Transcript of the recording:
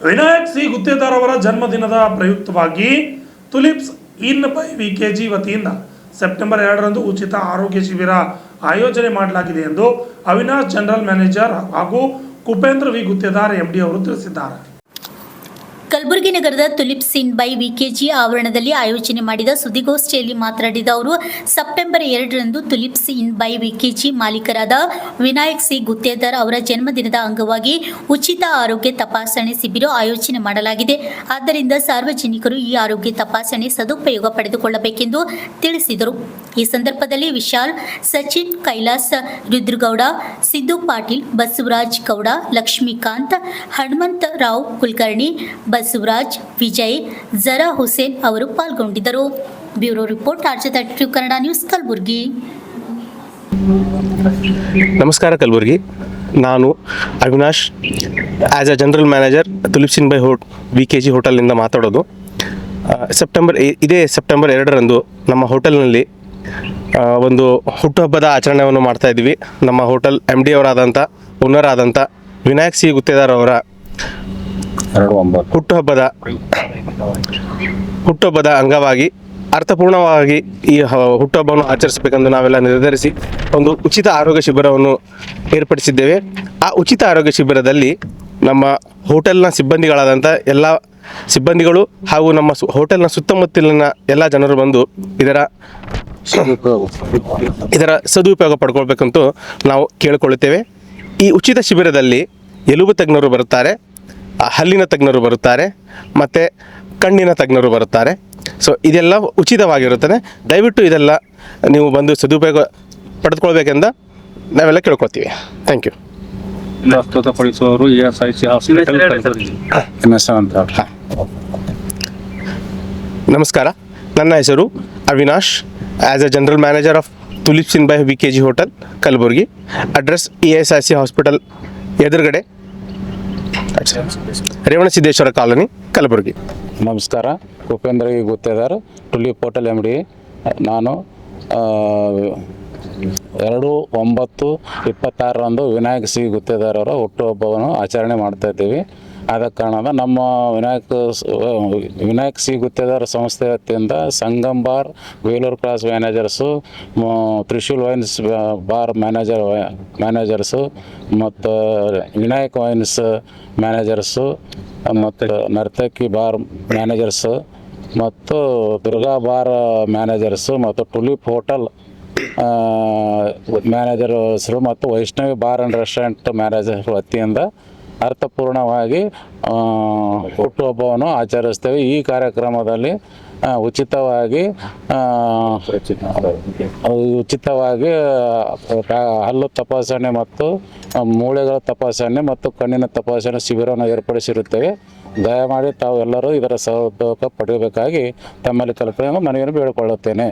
Vinayak C Guttedar ಅವರ ಜನ್ಮದಿನದ ಪ್ರಯುಕ್ತವಾಗಿ ತುಲಿಪ್ಸ್ Inn by ವಿಕೆಜಿ ವತಿಯಿಂದ ಸೆಪ್ಟೆಂಬರ್ 2ರಂದು ಉಚಿತ ಆರೋಗ್ಯ ಶಿಬಿರ ಆಯೋಜನೆ ಮಾಡಲಾಗಿದೆ ಎಂದು ಅವಿನಾಶ್ ಜನರಲ್ ಮ್ಯಾನೇಜರ್ ಹಾಗೂ ಕುಪೇಂದ್ರ ವಿ ಗುತ್ತೇದಾರ್ ಎಂಡಿ ಅವರು ತಿಳಿಸಿದ್ದಾರೆ. ಕಲಬುರಗಿ ನಗರದ ತುಲಿಪ್ಸ್ ಇನ್ ಬೈ ವಿಕೆಜಿ ಆವರಣದಲ್ಲಿ ಆಯೋಜನೆ ಮಾಡಿದ ಸುದ್ದಿಗೋಷ್ಠಿಯಲ್ಲಿ ಮಾತನಾಡಿದ ಅವರು, ಸೆಪ್ಟೆಂಬರ್ 2ರಂದು ತುಲಿಪ್ಸ್ ಇನ್ ಬೈ ವಿಕೆಜಿ ಮಾಲೀಕರಾದ ವಿನಾಯಕ್ ಸಿ ಗುತ್ತೇದಾರ್ ಅವರ ಜನ್ಮದಿನದ ಅಂಗವಾಗಿ ಉಚಿತ ಆರೋಗ್ಯ ತಪಾಸಣೆ ಶಿಬಿರ ಆಯೋಜನೆ ಮಾಡಲಾಗಿದೆ. ಆದ್ದರಿಂದ ಸಾರ್ವಜನಿಕರು ಈ ಆರೋಗ್ಯ ತಪಾಸಣೆ ಸದುಪಯೋಗ ಪಡೆದುಕೊಳ್ಳಬೇಕೆಂದು ತಿಳಿಸಿದರು. ಈ ಸಂದರ್ಭದಲ್ಲಿ ವಿಶಾಲ್, ಸಚಿನ್, ಕೈಲಾಸ್, ರುದ್ರಗೌಡ, ಸಿದ್ದು ಪಾಟೀಲ್, ಬಸವರಾಜ್ ಗೌಡ, ಲಕ್ಷ್ಮೀಕಾಂತ್, ಹನುಮಂತರಾವ್ ಕುಲಕರ್ಣಿ, ಬಸವರಾಜ್, ವಿಜಯ್, ಜರಾ ಹುಸೇನ್ ಅವರು ಪಾಲ್ಗೊಂಡಿದ್ದರು. Bureau report, RJ32 Kannada news, Kalaburagi. ನಮಸ್ಕಾರ ಕಲಬುರಗಿ. ನಾನು Avinash, as a general manager Tulips Inn by VKG ಹೋಟೆಲ್ನಿಂದ ಮಾತಾಡೋದು. ಸೆಪ್ಟೆಂಬರ್ 2ರಂದು ನಮ್ಮ ಹೋಟೆಲ್ನಲ್ಲಿ ಒಂದು ಹುಟ್ಟುಹಬ್ಬದ ಆಚರಣೆಯನ್ನು ಮಾಡ್ತಾ ಇದ್ದೀವಿ. ನಮ್ಮ ಹೋಟೆಲ್ MD ಅವರಾದಂಥ ಓನರ್ ಆದಂಥ ವಿನಾಯಕ್ ಸಿ ಗುತ್ತೇದಾರ್ ಅವರ ಹುಟ್ಟುಹಬ್ಬದ ಅಂಗವಾಗಿ ಅರ್ಥಪೂರ್ಣವಾಗಿ ಈ ಹುಟ್ಟುಹಬ್ಬವನ್ನು ಆಚರಿಸಬೇಕೆಂದು ನಾವೆಲ್ಲ ನಿರ್ಧರಿಸಿ ಒಂದು ಉಚಿತ ಆರೋಗ್ಯ ಶಿಬಿರವನ್ನು ಏರ್ಪಡಿಸಿದ್ದೇವೆ. ಆ ಉಚಿತ ಆರೋಗ್ಯ ಶಿಬಿರದಲ್ಲಿ ನಮ್ಮ ಹೋಟೆಲ್ನ ಸಿಬ್ಬಂದಿಗಳಾದಂಥ ಎಲ್ಲ ಸಿಬ್ಬಂದಿಗಳು ಹಾಗೂ ನಮ್ಮ ಹೋಟೆಲ್ನ ಸುತ್ತಮುತ್ತಲಿನ ಎಲ್ಲ ಜನರು ಬಂದು ಇದರ ಸದುಪಯೋಗ ಪಡ್ಕೊಳ್ಬೇಕಂತೂ ನಾವು ಕೇಳಿಕೊಳ್ಳುತ್ತೇವೆ. ಈ ಉಚಿತ ಶಿಬಿರದಲ್ಲಿ ಎಲುಬು ತಜ್ಞರು ಬರುತ್ತಾರೆ, ಹಲ್ಲಿನ ತಜ್ಞರು ಬರುತ್ತಾರೆ, ಮತ್ತು ಕಣ್ಣಿನ ತಜ್ಞರು ಬರುತ್ತಾರೆ. ಸೊ ಇದೆಲ್ಲ ಉಚಿತವಾಗಿರುತ್ತದೆ. ದಯವಿಟ್ಟು ಇದೆಲ್ಲ ನೀವು ಬಂದು ಸದುಪಯೋಗ ಪಡೆದುಕೊಳ್ಬೇಕೆಂದು ನಾವೆಲ್ಲ ಕೇಳ್ಕೊಳ್ತೀವಿ. Thank you. ಪ್ರಸ್ತುತಪಡಿಸುವವರು ESIC ಹಾಸ್ಪಿಟಲ್ ಕಲಬುರಗಿ. ನಮಸ್ಕಾರ, ನನ್ನ ಹೆಸರು Avinash, as a general manager of Tulips Inn by VKG hotel Kalaburagi. Address ESIC hospital ಎದುರುಗಡೆ, ರೇವಣಸಿದ್ದೇಶ್ವರ ಕಾಲೋನಿ, ಕಲಬುರಗಿ. ನಮಸ್ಕಾರ, Kupendra V Guttedar, Tulip hotel MD. ನಾನು 2/9/26ರಂದು ವಿನಾಯಕ್ ಸಿ ಗುತ್ತೇದಾರ್ ಅವರ ಹುಟ್ಟುಹಬ್ಬವನ್ನು ಆಚರಣೆ ಮಾಡ್ತಾ ಇದ್ದೀವಿ. ಆದ ಕಾರಣದ ನಮ್ಮ ವಿನಾಯಕ್ ಸಿ ಗುತ್ತೇದಾರ್ ಸಂಸ್ಥೆ ವತಿಯಿಂದ Sangam bar, Belur cross managers, Trishul wines bar managers ಮತ್ತು ವಿನಾಯಕ್ ವೈನ್ಸ್ ಮ್ಯಾನೇಜರ್ಸು ಮತ್ತು ನರ್ತಕಿ ಬಾರ್ ಮ್ಯಾನೇಜರ್ಸು ಮತ್ತು ದುರ್ಗಾ ಬಾರ್ ಮ್ಯಾನೇಜರ್ಸು ಮತ್ತು ಟುಲಿಪ್ ಹೋಟೆಲ್ ಮ್ಯಾನೇಜರ್ಸರು ಮತ್ತು Vaishnavi bar and restaurant manager ವತಿಯಿಂದ ಅರ್ಥಪೂರ್ಣವಾಗಿ ಹುಟ್ಟುಹಬ್ಬವನ್ನು ಆಚರಿಸ್ತೇವೆ. ಈ ಕಾರ್ಯಕ್ರಮದಲ್ಲಿ ಉಚಿತವಾಗಿ ಹಲ್ಲು ತಪಾಸಣೆ ಮತ್ತು ಮೂಳೆಗಳ ತಪಾಸಣೆ ಮತ್ತು ಕಣ್ಣಿನ ತಪಾಸಣೆ ಶಿಬಿರವನ್ನು ಏರ್ಪಡಿಸಿರುತ್ತೇವೆ. ದಯಮಾಡಿ ತಾವು ಎಲ್ಲರೂ ಇದರ ಸದುಪಯೋಗ ಪಡೆಯಬೇಕಾಗಿ ತಮ್ಮಲ್ಲಿ ಕಲ್ಪನೆ ಮನವಿಯನ್ನು ಬೇಡಿಕೊಳ್ಳುತ್ತೇನೆ.